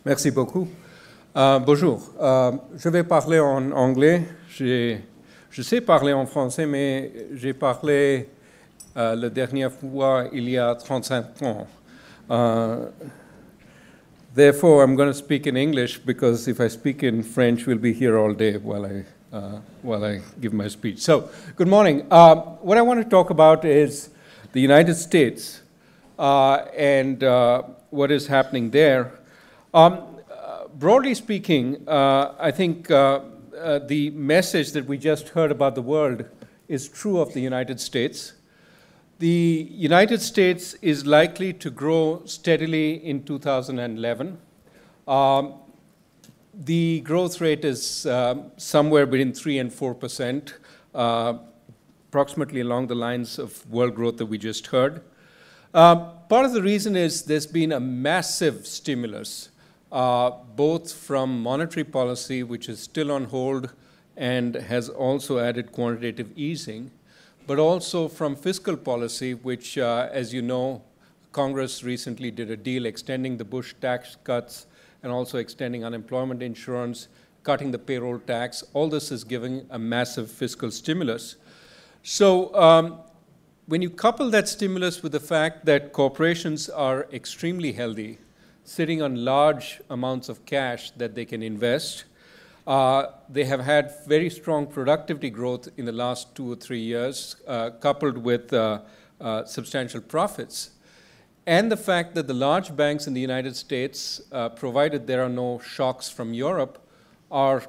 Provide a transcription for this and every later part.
Merci beaucoup. Bonjour. Je vais parler en anglais. Je sais parler en français, mais j'ai parlé la dernière fois il y a 35 ans. Therefore, I'm going to speak in English because if I speak in French, we'll be here all day while I give my speech. So, good morning. What I want to talk about is the United States and what is happening there. Broadly speaking, I think the message that we just heard about the world is true of the United States. The United States is likely to grow steadily in 2011. The growth rate is somewhere between 3 and 4%, approximately along the lines of world growth that we just heard. Part of the reason is there's been a massive stimulus, both from monetary policy, which is still on hold and has also added quantitative easing, but also from fiscal policy, which, as you know, Congress recently did a deal extending the Bush tax cuts and also extending unemployment insurance, cutting the payroll tax. All this is giving a massive fiscal stimulus. So when you couple that stimulus with the fact that corporations are extremely healthy, sitting on large amounts of cash that they can invest, they have had very strong productivity growth in the last 2 or 3 years, coupled with substantial profits. And the fact that the large banks in the United States, provided there are no shocks from Europe, are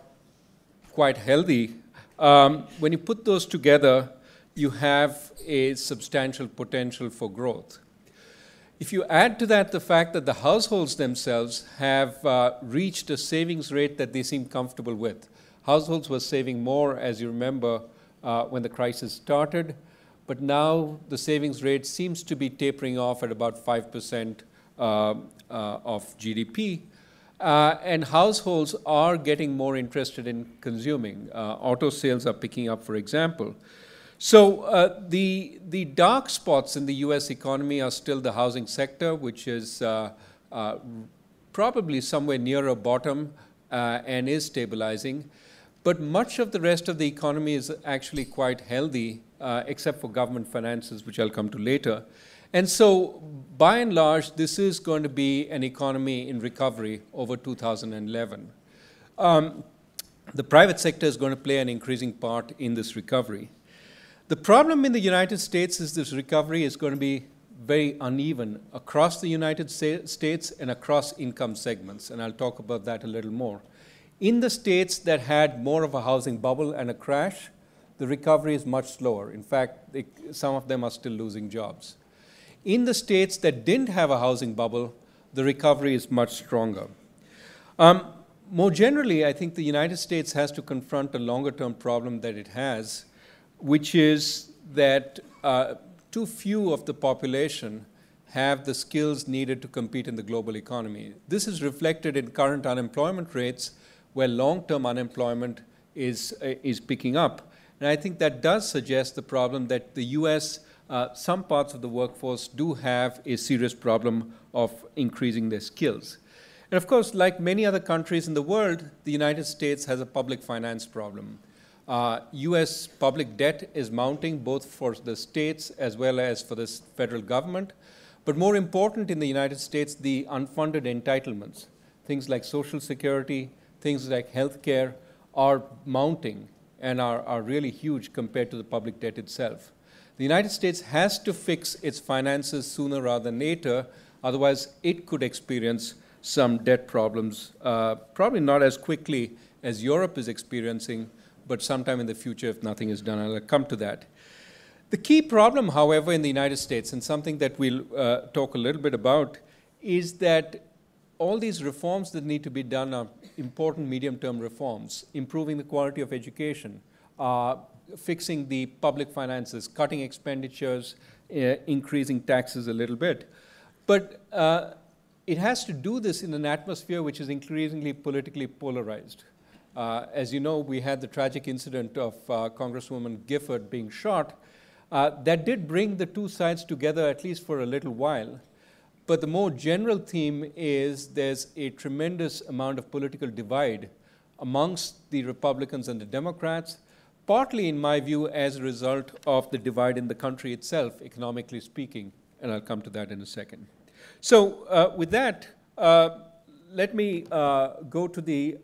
quite healthy. When you put those together, you have a substantial potential for growth. If you add to that the fact that the households themselves have reached a savings rate that they seem comfortable with. Households were saving more, as you remember, when the crisis started, but now the savings rate seems to be tapering off at about 5% of GDP. And households are getting more interested in consuming. Auto sales are picking up, for example. So the dark spots in the U.S. economy are still the housing sector, which is probably somewhere near a bottom and is stabilizing. But much of the rest of the economy is actually quite healthy, except for government finances, which I'll come to later. And so, by and large, this is going to be an economy in recovery over 2011. The private sector is going to play an increasing part in this recovery. The problem in the United States is this recovery is going to be very uneven across the United States and across income segments, and I'll talk about that a little more. In the states that had more of a housing bubble and a crash, the recovery is much slower. In fact, some of them are still losing jobs. In the states that didn't have a housing bubble, the recovery is much stronger. More generally, I think the United States has to confront a longer-term problem that it has, which is that too few of the population have the skills needed to compete in the global economy. This is reflected in current unemployment rates, where long-term unemployment is picking up. And I think that does suggest the problem that the U.S., some parts of the workforce do have a serious problem of increasing their skills. And of course, like many other countries in the world, the United States has a public finance problem. U.S. public debt is mounting both for the states as well as for the federal government. But more important in the United States, the unfunded entitlements, things like Social Security, things like health care, are mounting and are really huge compared to the public debt itself. The United States has to fix its finances sooner rather than later, otherwise it could experience some debt problems, probably not as quickly as Europe is experiencing, but sometime in the future if nothing is done. I'll come to that. The key problem, however, in the United States, and something that we'll talk a little bit about, is that all these reforms that need to be done are important medium-term reforms, improving the quality of education, fixing the public finances, cutting expenditures, increasing taxes a little bit. But it has to do this in an atmosphere which is increasingly politically polarized. As you know, we had the tragic incident of Congresswoman Gifford being shot. That did bring the two sides together, at least for a little while. But the more general theme is there's a tremendous amount of political divide amongst the Republicans and the Democrats, partly, in my view, as a result of the divide in the country itself, economically speaking, and I'll come to that in a second. So with that, let me go to the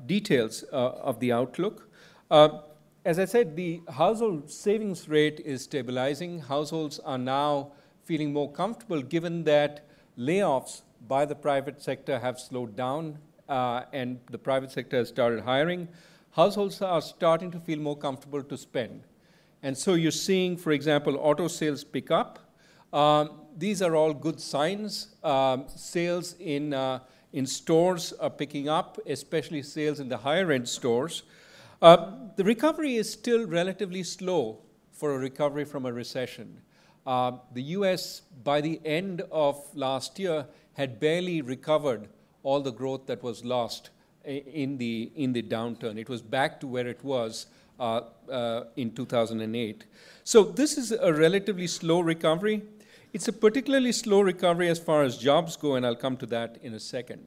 details of the outlook. As I said, the household savings rate is stabilizing. Households are now feeling more comfortable given that layoffs by the private sector have slowed down and the private sector has started hiring. Households are starting to feel more comfortable to spend. And so you're seeing, for example, auto sales pick up. These are all good signs. Sales in stores are picking up, especially sales in the higher-end stores. The recovery is still relatively slow for a recovery from a recession. The US, by the end of last year, had barely recovered all the growth that was lost in the downturn. It was back to where it was in 2008. So this is a relatively slow recovery. It's a particularly slow recovery as far as jobs go, and I'll come to that in a second.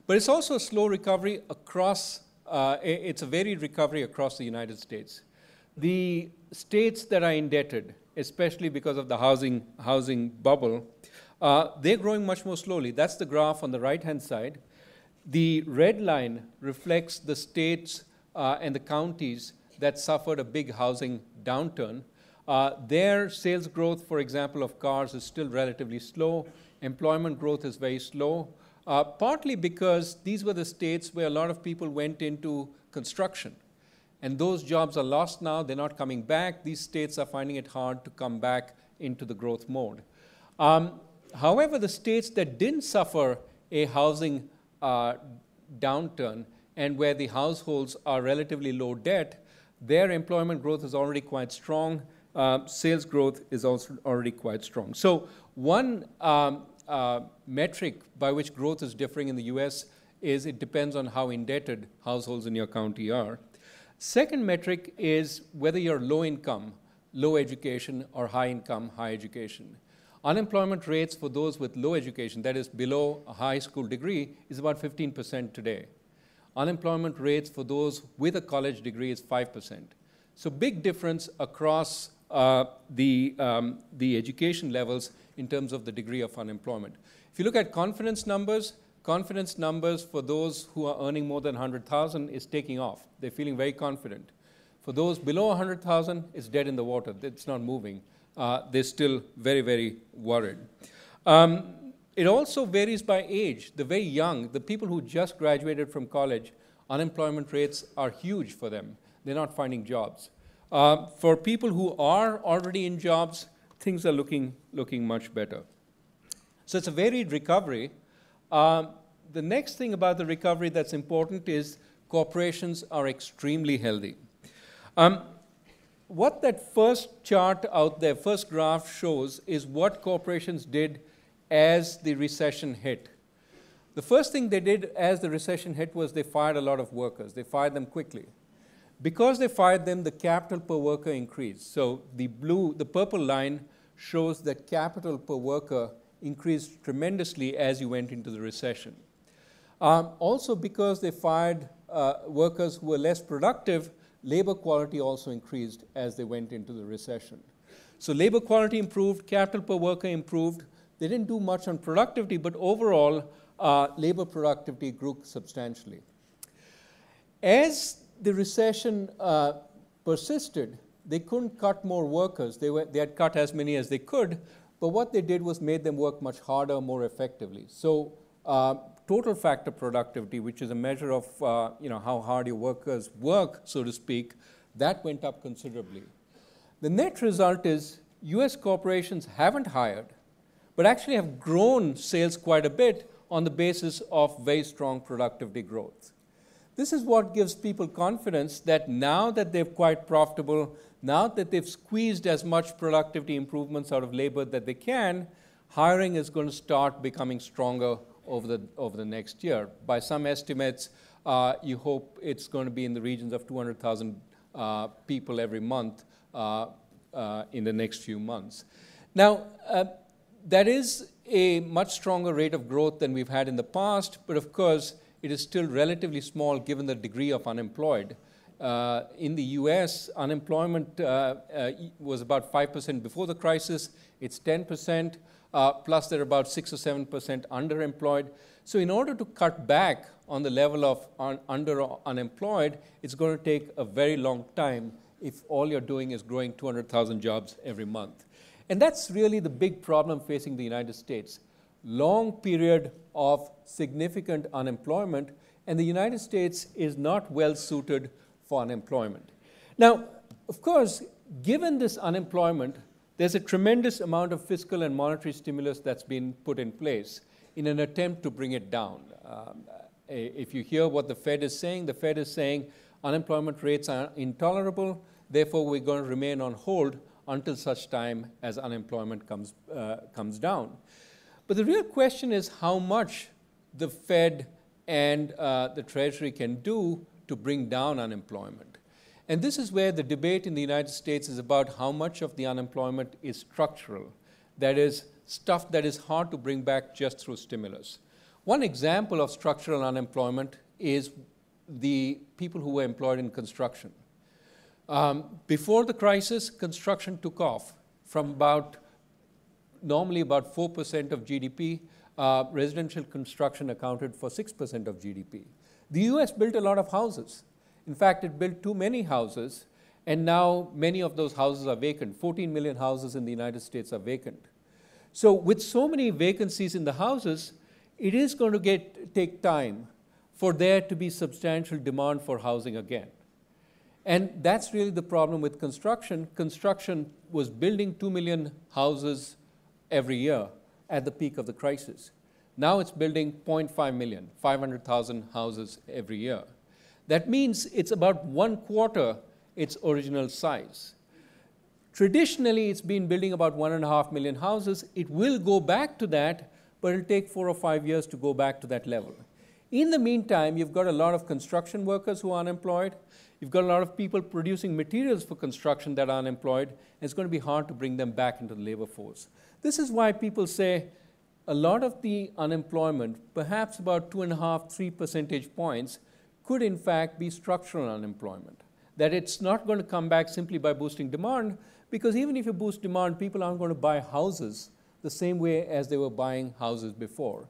But it's also a slow recovery across, it's a varied recovery across the United States. The states that are indebted, especially because of the housing bubble, they're growing much more slowly. That's the graph on the right-hand side. The red line reflects the states and the counties that suffered a big housing downturn. Their sales growth, for example, of cars is still relatively slow. Employment growth is very slow, partly because these were the states where a lot of people went into construction. And those jobs are lost now. They're not coming back. These states are finding it hard to come back into the growth mode. However, the states that didn't suffer a housing downturn and where the households are relatively low debt, their employment growth is already quite strong. Sales growth is also already quite strong. So one metric by which growth is differing in the US is it depends on how indebted households in your county are. Second metric is whether you're low income, low education, or high income, high education. Unemployment rates for those with low education, that is below a high school degree, is about 15% today. Unemployment rates for those with a college degree is 5%. So big difference across the education levels in terms of the degree of unemployment. If you look at confidence numbers for those who are earning more than 100,000 is taking off. They're feeling very confident. For those below 100,000, it's dead in the water. It's not moving. They're still very, very worried. It also varies by age. The very young, the people who just graduated from college, unemployment rates are huge for them. They're not finding jobs. For people who are already in jobs, things are looking much better. So it's a varied recovery. The next thing about the recovery that's important is corporations are extremely healthy. What that first chart out there, first graph shows is what corporations did as the recession hit. The first thing they did as the recession hit was they fired a lot of workers. They fired them quickly. Because they fired them, the capital per worker increased. So the purple line shows that capital per worker increased tremendously as you went into the recession. Also, because they fired workers who were less productive, labor quality also increased as they went into the recession. So labor quality improved, capital per worker improved. They didn't do much on productivity, but overall, labor productivity grew substantially. As the recession persisted, they couldn't cut more workers. They had cut as many as they could, but what they did was made them work much harder, more effectively. So total factor productivity, which is a measure of how hard your workers work, so to speak, that went up considerably. The net result is US corporations haven't hired, but actually have grown sales quite a bit on the basis of very strong productivity growth. This is what gives people confidence that now that they're quite profitable, now that they've squeezed as much productivity improvements out of labor that they can, hiring is going to start becoming stronger over the next year. By some estimates, you hope it's going to be in the regions of 200,000 people every month in the next few months. Now, that is a much stronger rate of growth than we've had in the past, but of course, it is still relatively small given the degree of unemployed. In the US, unemployment was about 5% before the crisis. It's 10%, plus they're about 6 or 7% underemployed. So in order to cut back on the level of unemployed, it's going to take a very long time if all you're doing is growing 200,000 jobs every month. And that's really the big problem facing the United States. Long period of significant unemployment, and the United States is not well suited for unemployment. Now, of course, given this unemployment, there's a tremendous amount of fiscal and monetary stimulus that's been put in place in an attempt to bring it down. If you hear what the Fed is saying unemployment rates are intolerable, therefore we're going to remain on hold until such time as unemployment comes down. But the real question is how much the Fed and the Treasury can do to bring down unemployment. And this is where the debate in the United States is about how much of the unemployment is structural. That is, stuff that is hard to bring back just through stimulus. One example of structural unemployment is the people who were employed in construction. Before the crisis, construction took off from normally about 4% of GDP. Residential construction accounted for 6% of GDP. The US built a lot of houses. In fact, it built too many houses, and now many of those houses are vacant. 14 million houses in the United States are vacant. So with so many vacancies in the houses, it is going to take time for there to be substantial demand for housing again. And that's really the problem with construction. Construction was building 2 million houses every year at the peak of the crisis. Now it's building 0.5 million, 500,000 houses every year. That means it's about 1/4 its original size. Traditionally, it's been building about 1.5 million houses. It will go back to that, but it'll take 4 or 5 years to go back to that level. In the meantime, you've got a lot of construction workers who are unemployed. You've got a lot of people producing materials for construction that are unemployed, and it's going to be hard to bring them back into the labor force. This is why people say a lot of the unemployment, perhaps about 2.5, 3 percentage points, could in fact be structural unemployment. That it's not going to come back simply by boosting demand, because even if you boost demand, people aren't going to buy houses the same way as they were buying houses before.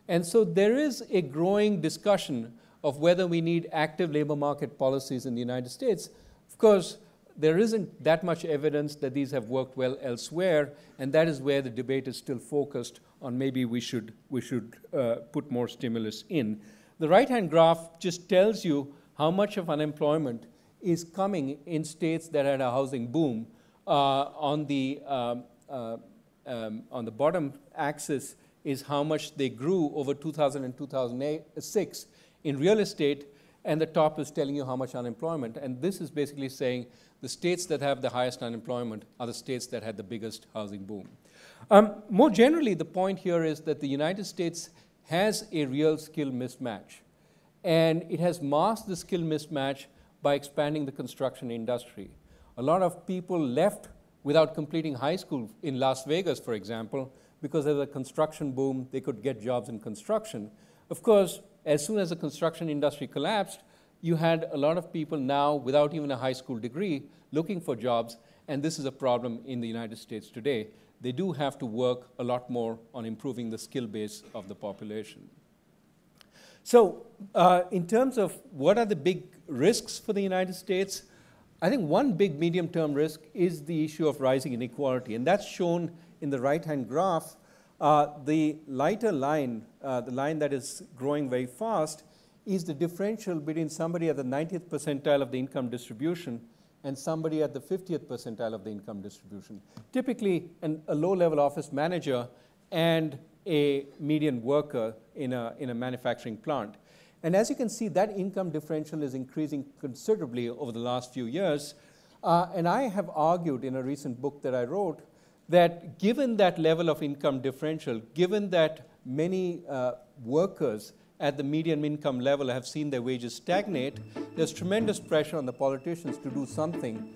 And so there is a growing discussion of whether we need active labor market policies in the United States. Of course, there isn't that much evidence that these have worked well elsewhere, and that is where the debate is still focused on maybe we should put more stimulus in. The right-hand graph just tells you how much of unemployment is coming in states that had a housing boom. On the bottom axis is how much they grew over 2000 and 2006 in real estate, and the top is telling you how much unemployment. And this is basically saying the states that have the highest unemployment are the states that had the biggest housing boom. More generally, the point here is that the United States has a real skill mismatch, and it has masked the skill mismatch by expanding the construction industry. A lot of people left without completing high school in Las Vegas, for example, because there was a construction boom, they could get jobs in construction. Of course, as soon as the construction industry collapsed, you had a lot of people now without even a high school degree looking for jobs, and this is a problem in the United States today. They do have to work a lot more on improving the skill base of the population. So in terms of what are the big risks for the United States, I think one big medium-term risk is the issue of rising inequality, and that's shown in the right-hand graph. The lighter line, the line that is growing very fast, is the differential between somebody at the 90th percentile of the income distribution and somebody at the 50th percentile of the income distribution. Typically, a low-level office manager and a median worker in a manufacturing plant. And as you can see, that income differential is increasing considerably over the last few years. And I have argued in a recent book that I wrote that given that level of income differential, given that many workers at the median income level have seen their wages stagnate, there's tremendous pressure on the politicians to do something